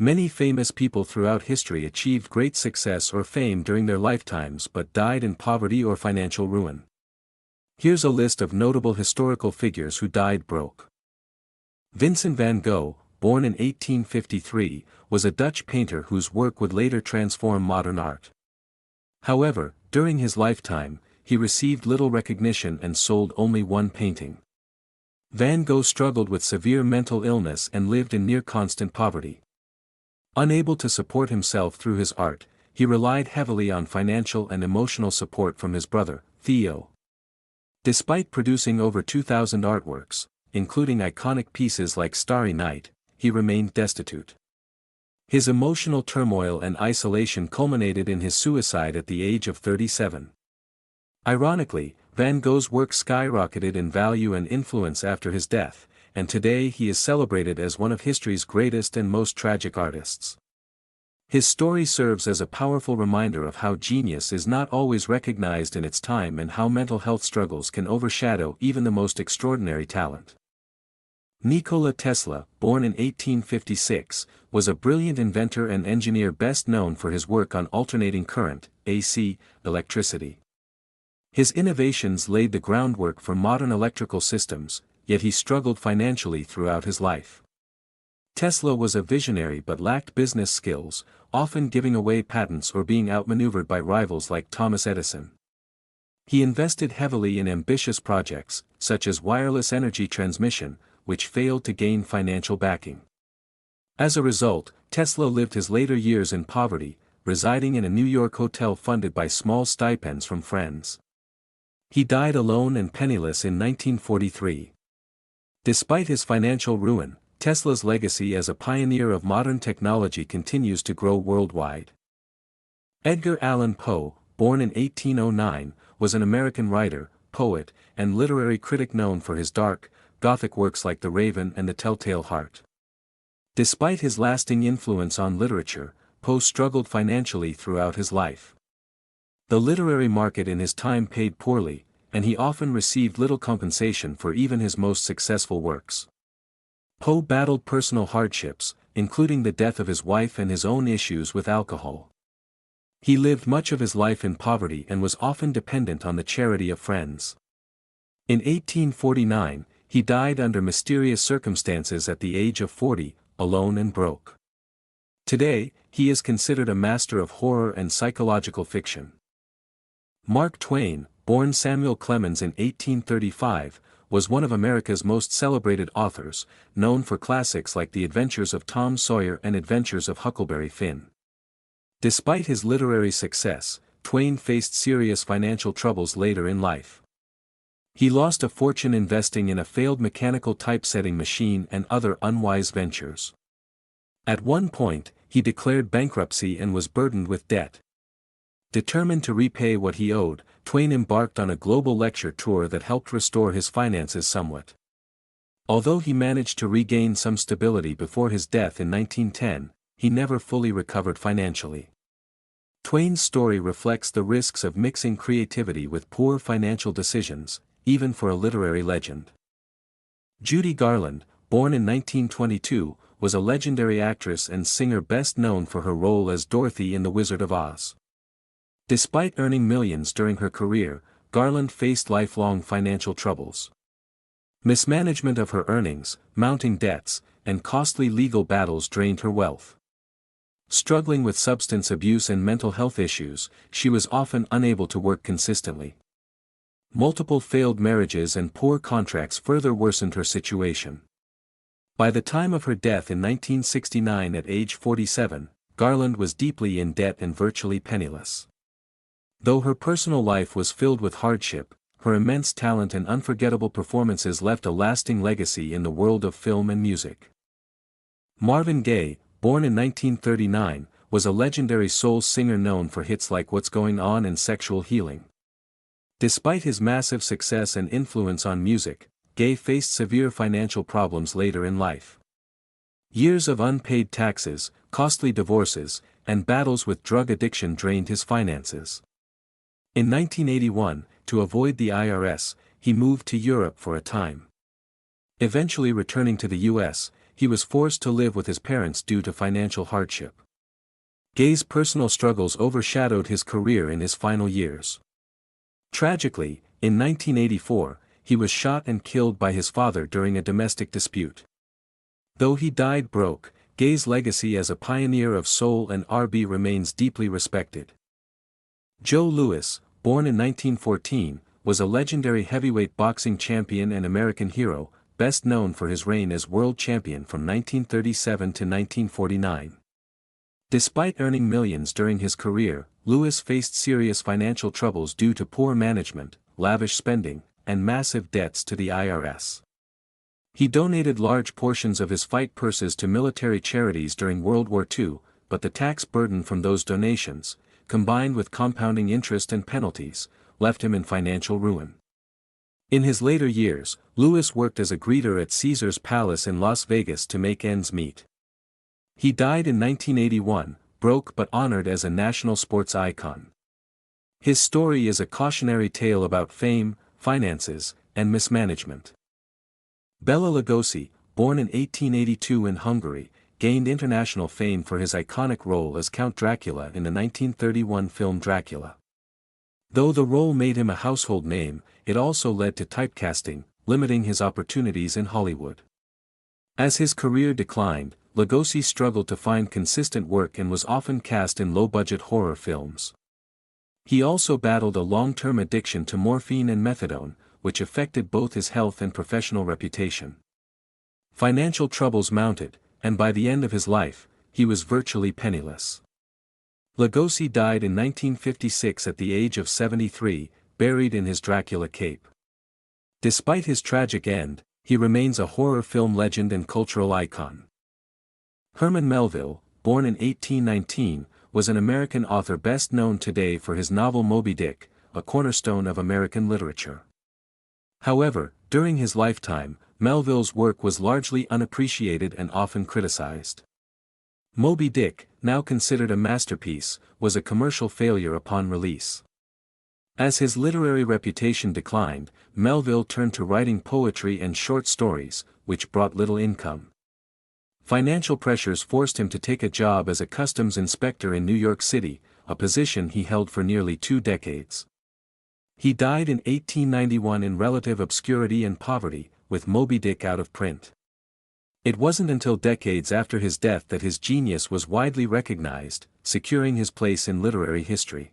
Many famous people throughout history achieved great success or fame during their lifetimes but died in poverty or financial ruin. Here's a list of notable historical figures who died broke. Vincent van Gogh, born in 1853, was a Dutch painter whose work would later transform modern art. However, during his lifetime, he received little recognition and sold only one painting. Van Gogh struggled with severe mental illness and lived in near constant poverty. Unable to support himself through his art, he relied heavily on financial and emotional support from his brother, Theo. Despite producing over 2,000 artworks, including iconic pieces like Starry Night, he remained destitute. His emotional turmoil and isolation culminated in his suicide at the age of 37. Ironically, Van Gogh's work skyrocketed in value and influence after his death, and today he is celebrated as one of history's greatest and most tragic artists. His story serves as a powerful reminder of how genius is not always recognized in its time and how mental health struggles can overshadow even the most extraordinary talent. Nikola Tesla, born in 1856, was a brilliant inventor and engineer best known for his work on alternating current, AC, electricity. His innovations laid the groundwork for modern electrical systems, yet he struggled financially throughout his life. Tesla was a visionary but lacked business skills, often giving away patents or being outmaneuvered by rivals like Thomas Edison. He invested heavily in ambitious projects, such as wireless energy transmission, which failed to gain financial backing. As a result, Tesla lived his later years in poverty, residing in a New York hotel funded by small stipends from friends. He died alone and penniless in 1943. Despite his financial ruin, Tesla's legacy as a pioneer of modern technology continues to grow worldwide. Edgar Allan Poe, born in 1809, was an American writer, poet, and literary critic known for his dark, Gothic works like The Raven and The Telltale Heart. Despite his lasting influence on literature, Poe struggled financially throughout his life. The literary market in his time paid poorly, and he often received little compensation for even his most successful works. Poe battled personal hardships, including the death of his wife and his own issues with alcohol. He lived much of his life in poverty and was often dependent on the charity of friends. In 1849, he died under mysterious circumstances at the age of 40, alone and broke. Today, he is considered a master of horror and psychological fiction. Mark Twain, born Samuel Clemens in 1835, was one of America's most celebrated authors, known for classics like The Adventures of Tom Sawyer and Adventures of Huckleberry Finn. Despite his literary success, Twain faced serious financial troubles later in life. He lost a fortune investing in a failed mechanical typesetting machine and other unwise ventures. At one point, he declared bankruptcy and was burdened with debt. Determined to repay what he owed, Twain embarked on a global lecture tour that helped restore his finances somewhat. Although he managed to regain some stability before his death in 1910, he never fully recovered financially. Twain's story reflects the risks of mixing creativity with poor financial decisions, even for a literary legend. Judy Garland, born in 1922, was a legendary actress and singer best known for her role as Dorothy in The Wizard of Oz. Despite earning millions during her career, Garland faced lifelong financial troubles. Mismanagement of her earnings, mounting debts, and costly legal battles drained her wealth. Struggling with substance abuse and mental health issues, she was often unable to work consistently. Multiple failed marriages and poor contracts further worsened her situation. By the time of her death in 1969 at age 47, Garland was deeply in debt and virtually penniless. Though her personal life was filled with hardship, her immense talent and unforgettable performances left a lasting legacy in the world of film and music. Marvin Gaye, born in 1939, was a legendary soul singer known for hits like What's Going On and Sexual Healing. Despite his massive success and influence on music, Gaye faced severe financial problems later in life. Years of unpaid taxes, costly divorces, and battles with drug addiction drained his finances. In 1981, to avoid the IRS, he moved to Europe for a time. Eventually returning to the US, he was forced to live with his parents due to financial hardship. Gay's personal struggles overshadowed his career in his final years. Tragically, in 1984, he was shot and killed by his father during a domestic dispute. Though he died broke, Gay's legacy as a pioneer of soul and R&B remains deeply respected. Joe Louis, born in 1914, was a legendary heavyweight boxing champion and American hero, best known for his reign as world champion from 1937 to 1949. Despite earning millions during his career, Louis faced serious financial troubles due to poor management, lavish spending, and massive debts to the IRS. He donated large portions of his fight purses to military charities during World War II, but the tax burden from those donations, combined with compounding interest and penalties, left him in financial ruin. In his later years, Louis worked as a greeter at Caesar's Palace in Las Vegas to make ends meet. He died in 1981, broke but honored as a national sports icon. His story is a cautionary tale about fame, finances, and mismanagement. Bela Lugosi, born in 1882 in Hungary, gained international fame for his iconic role as Count Dracula in the 1931 film Dracula. Though the role made him a household name, it also led to typecasting, limiting his opportunities in Hollywood. As his career declined, Lugosi struggled to find consistent work and was often cast in low-budget horror films. He also battled a long-term addiction to morphine and methadone, which affected both his health and professional reputation. Financial troubles mounted, and by the end of his life, he was virtually penniless. Lugosi died in 1956 at the age of 73, buried in his Dracula cape. Despite his tragic end, he remains a horror film legend and cultural icon. Herman Melville, born in 1819, was an American author best known today for his novel Moby Dick, a cornerstone of American literature. However, during his lifetime, Melville's work was largely unappreciated and often criticized. Moby Dick, now considered a masterpiece, was a commercial failure upon release. As his literary reputation declined, Melville turned to writing poetry and short stories, which brought little income. Financial pressures forced him to take a job as a customs inspector in New York City, a position he held for nearly 2 decades. He died in 1891 in relative obscurity and poverty, with Moby Dick out of print. It wasn't until decades after his death that his genius was widely recognized, securing his place in literary history.